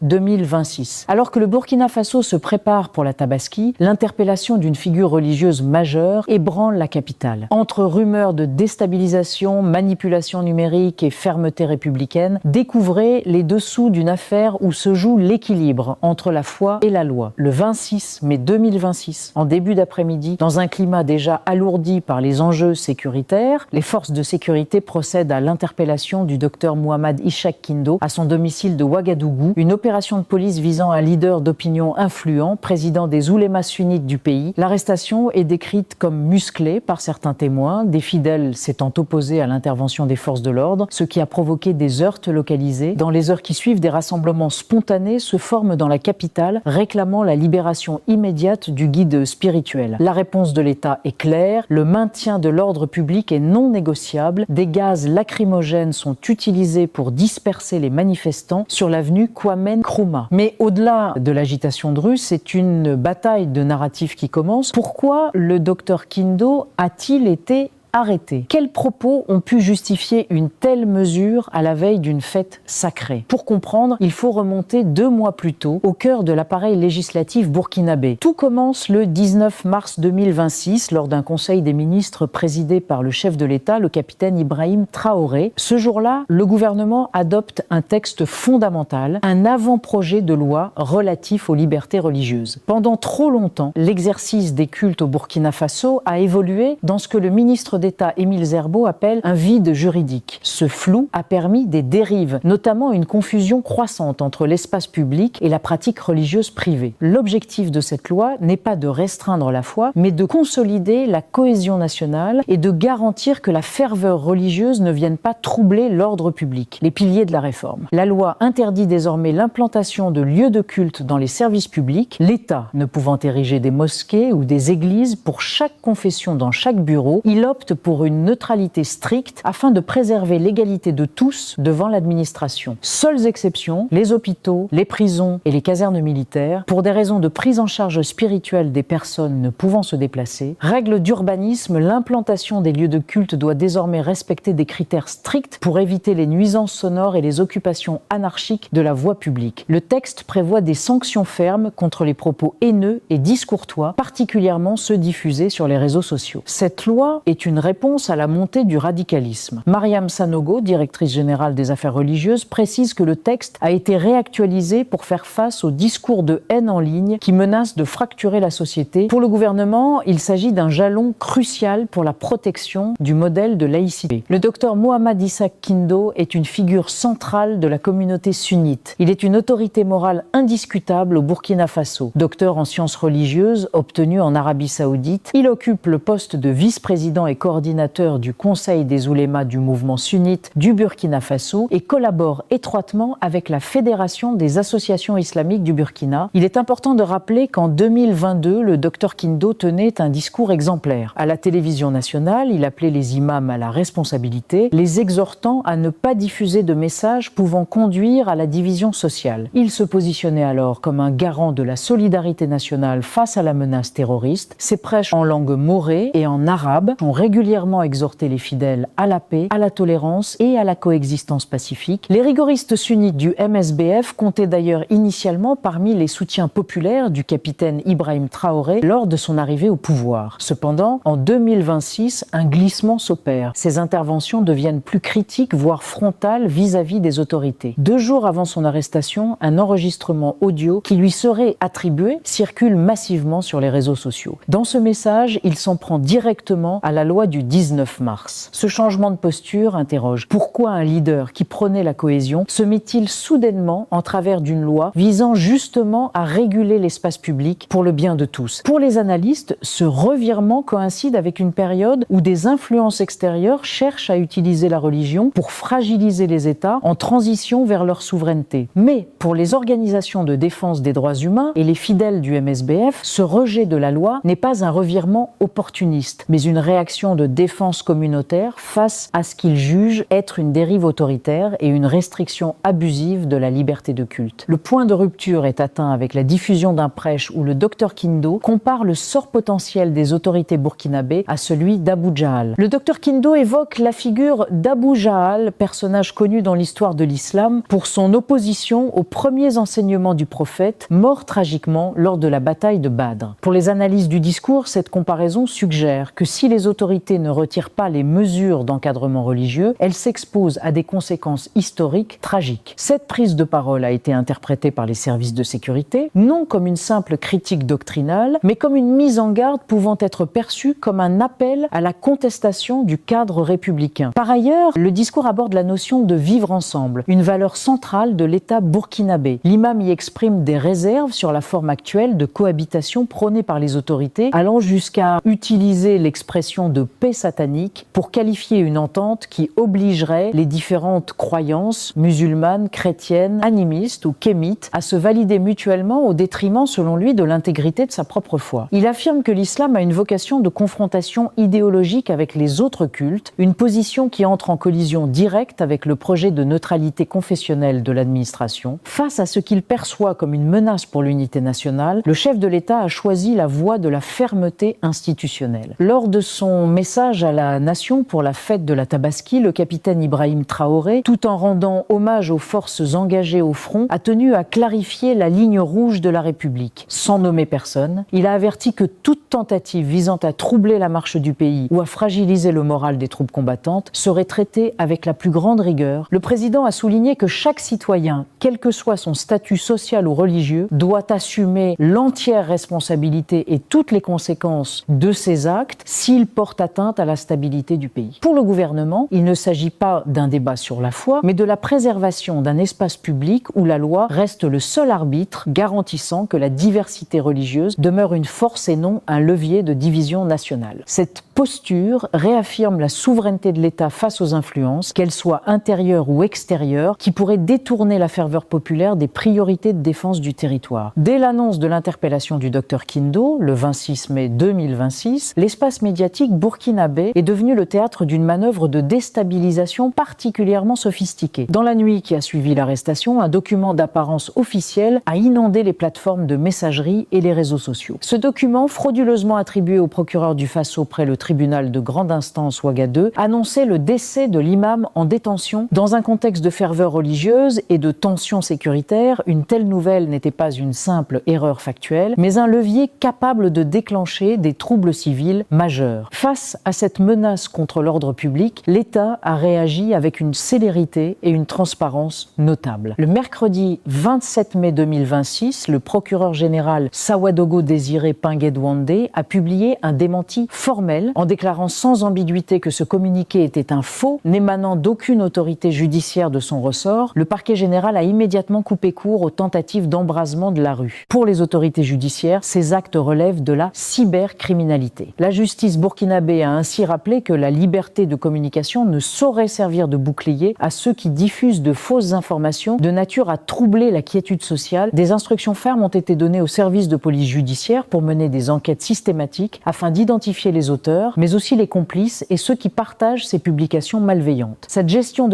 2026. Alors que le Burkina Faso se prépare pour la Tabaski, l'interpellation d'une figure religieuse majeure ébranle la capitale. Entre rumeurs de déstabilisation, manipulation numérique et fermeté républicaine, découvrez les dessous d'une affaire où se joue l'équilibre entre la foi et la loi. Le 26 mai 2026, en début d'après-midi, dans un climat déjà alourdi par les enjeux sécuritaires, les forces de sécurité procèdent à l'interpellation du docteur Mohamed Ishaq Kindo à son domicile de Ouagadougou, une opération de police visant un leader d'opinion influent, président des oulémas sunnites du pays. L'arrestation est décrite comme musclée par certains témoins, des fidèles s'étant opposés à l'intervention des forces de l'ordre, ce qui a provoqué des heurts localisés. Dans les heures qui suivent, des rassemblements spontanés se forment dans la capitale, réclamant la libération immédiate du guide spirituel. La réponse de l'État est claire, le maintien de l'ordre public est non négociable, des gaz lacrymogènes sont utilisés pour disperser les manifestants sur l'avenue Kwame Nkrumah. Mais au-delà de l'agitation de rue, c'est une bataille de narratifs qui commence. Pourquoi le docteur Kindo a-t-il été arrêté? Quels propos ont pu justifier une telle mesure à la veille d'une fête sacrée? Pour comprendre, il faut remonter 2 mois plus tôt, au cœur de l'appareil législatif burkinabé. Tout commence le 19 mars 2026, lors d'un conseil des ministres présidé par le chef de l'État, le capitaine Ibrahim Traoré. Ce jour-là, le gouvernement adopte un texte fondamental, un avant-projet de loi relatif aux libertés religieuses. Pendant trop longtemps, l'exercice des cultes au Burkina Faso a évolué dans ce que le ministre d'État Émile Zerbo appelle un vide juridique. Ce flou a permis des dérives, notamment une confusion croissante entre l'espace public et la pratique religieuse privée. L'objectif de cette loi n'est pas de restreindre la foi, mais de consolider la cohésion nationale et de garantir que la ferveur religieuse ne vienne pas troubler l'ordre public, les piliers de la réforme. La loi interdit désormais l'implantation de lieux de culte dans les services publics, l'État ne pouvant ériger des mosquées ou des églises pour chaque confession dans chaque bureau. Il opte pour une neutralité stricte afin de préserver l'égalité de tous devant l'administration. Seules exceptions, les hôpitaux, les prisons et les casernes militaires, pour des raisons de prise en charge spirituelle des personnes ne pouvant se déplacer. Règle d'urbanisme, l'implantation des lieux de culte doit désormais respecter des critères stricts pour éviter les nuisances sonores et les occupations anarchiques de la voie publique. Le texte prévoit des sanctions fermes contre les propos haineux et discourtois, particulièrement ceux diffusés sur les réseaux sociaux. Cette loi est une réponse à la montée du radicalisme. Mariam Sanogo, directrice générale des affaires religieuses, précise que le texte a été réactualisé pour faire face aux discours de haine en ligne qui menacent de fracturer la société. Pour le gouvernement, il s'agit d'un jalon crucial pour la protection du modèle de laïcité. Le docteur Mohamed Ishaq Kindo est une figure centrale de la communauté sunnite. Il est une autorité morale indiscutable au Burkina Faso. Docteur en sciences religieuses, obtenu en Arabie Saoudite, il occupe le poste de vice-président et coordinateur du Conseil des oulémas du mouvement sunnite du Burkina Faso et collabore étroitement avec la Fédération des associations islamiques du Burkina. Il est important de rappeler qu'en 2022, le docteur Kindo tenait un discours exemplaire. À la télévision nationale, il appelait les imams à la responsabilité, les exhortant à ne pas diffuser de messages pouvant conduire à la division sociale. Il se positionnait alors comme un garant de la solidarité nationale face à la menace terroriste. Ses prêches en langue morée et en arabe ont régulièrement exhorté les fidèles à la paix, à la tolérance et à la coexistence pacifique. Les rigoristes sunnites du MSBF comptaient d'ailleurs initialement parmi les soutiens populaires du capitaine Ibrahim Traoré lors de son arrivée au pouvoir. Cependant, en 2026, un glissement s'opère. Ces interventions deviennent plus critiques, voire frontales vis-à-vis des autorités. 2 jours avant son arrestation, un enregistrement audio qui lui serait attribué circule massivement sur les réseaux sociaux. Dans ce message, il s'en prend directement à la loi du 19 mars. Ce changement de posture interroge. Pourquoi un leader qui prônait la cohésion se met-il soudainement en travers d'une loi visant justement à réguler l'espace public pour le bien de tous? Pour les analystes, ce revirement coïncide avec une période où des influences extérieures cherchent à utiliser la religion pour fragiliser les États en transition vers leur souveraineté. Mais pour les organisations de défense des droits humains et les fidèles du MSBF, ce rejet de la loi n'est pas un revirement opportuniste, mais une réaction position de défense communautaire face à ce qu'il juge être une dérive autoritaire et une restriction abusive de la liberté de culte. Le point de rupture est atteint avec la diffusion d'un prêche où le docteur Kindo compare le sort potentiel des autorités burkinabées à celui d'Abu Jahl. Le docteur Kindo évoque la figure d'Abu Jahl, personnage connu dans l'histoire de l'islam pour son opposition aux premiers enseignements du prophète, mort tragiquement lors de la bataille de Badr. Pour les analyses du discours, cette comparaison suggère que si les autorités ne retirent pas les mesures d'encadrement religieux, elles s'exposent à des conséquences historiques tragiques. Cette prise de parole a été interprétée par les services de sécurité, non comme une simple critique doctrinale, mais comme une mise en garde pouvant être perçue comme un appel à la contestation du cadre républicain. Par ailleurs, le discours aborde la notion de vivre ensemble, une valeur centrale de l'État burkinabé. L'imam y exprime des réserves sur la forme actuelle de cohabitation prônée par les autorités, allant jusqu'à utiliser l'expression de paix satanique pour qualifier une entente qui obligerait les différentes croyances musulmanes, chrétiennes, animistes ou kémites à se valider mutuellement au détriment, selon lui, de l'intégrité de sa propre foi. Il affirme que l'islam a une vocation de confrontation idéologique avec les autres cultes, une position qui entre en collision directe avec le projet de neutralité confessionnelle de l'administration. Face à ce qu'il perçoit comme une menace pour l'unité nationale, le chef de l'État a choisi la voie de la fermeté institutionnelle. Lors de son message à la nation pour la fête de la Tabaski, le capitaine Ibrahim Traoré, tout en rendant hommage aux forces engagées au front, a tenu à clarifier la ligne rouge de la République. Sans nommer personne, il a averti que toute tentative visant à troubler la marche du pays ou à fragiliser le moral des troupes combattantes serait traitée avec la plus grande rigueur. Le président a souligné que chaque citoyen, quel que soit son statut social ou religieux, doit assumer l'entière responsabilité et toutes les conséquences de ses actes s'ils portent atteinte à la stabilité du pays. Pour le gouvernement, il ne s'agit pas d'un débat sur la foi, mais de la préservation d'un espace public où la loi reste le seul arbitre garantissant que la diversité religieuse demeure une force et non un levier de division nationale. Cette posture réaffirme la souveraineté de l'État face aux influences, qu'elles soient intérieures ou extérieures, qui pourraient détourner la ferveur populaire des priorités de défense du territoire. Dès l'annonce de l'interpellation du docteur Kindo, le 26 mai 2026, l'espace médiatique burkinabé est devenu le théâtre d'une manœuvre de déstabilisation particulièrement sophistiquée. Dans la nuit qui a suivi l'arrestation, un document d'apparence officielle a inondé les plateformes de messagerie et les réseaux sociaux. Ce document, frauduleusement attribué au procureur du Faso près le tribunal de grande instance Ouaga 2, annonçait le décès de l'imam en détention. Dans un contexte de ferveur religieuse et de tensions sécuritaires, une telle nouvelle n'était pas une simple erreur factuelle, mais un levier capable de déclencher des troubles civils majeurs. Face à cette menace contre l'ordre public, l'État a réagi avec une célérité et une transparence notables. Le mercredi 27 mai 2026, le procureur général Sawadogo Désiré Pinguedouandé a publié un démenti formel en déclarant sans ambiguïté que ce communiqué était un faux, n'émanant d'aucune autorité judiciaire de son ressort. Le parquet général a immédiatement coupé court aux tentatives d'embrasement de la rue. Pour les autorités judiciaires, ces actes relèvent de la cybercriminalité. La justice burkinabé a ainsi rappelé que la liberté de communication ne saurait servir de bouclier à ceux qui diffusent de fausses informations de nature à troubler la quiétude sociale. Des instructions fermes ont été données aux services de police judiciaire pour mener des enquêtes systématiques afin d'identifier les auteurs, mais aussi les complices et ceux qui partagent ces publications malveillantes. Cette gestion de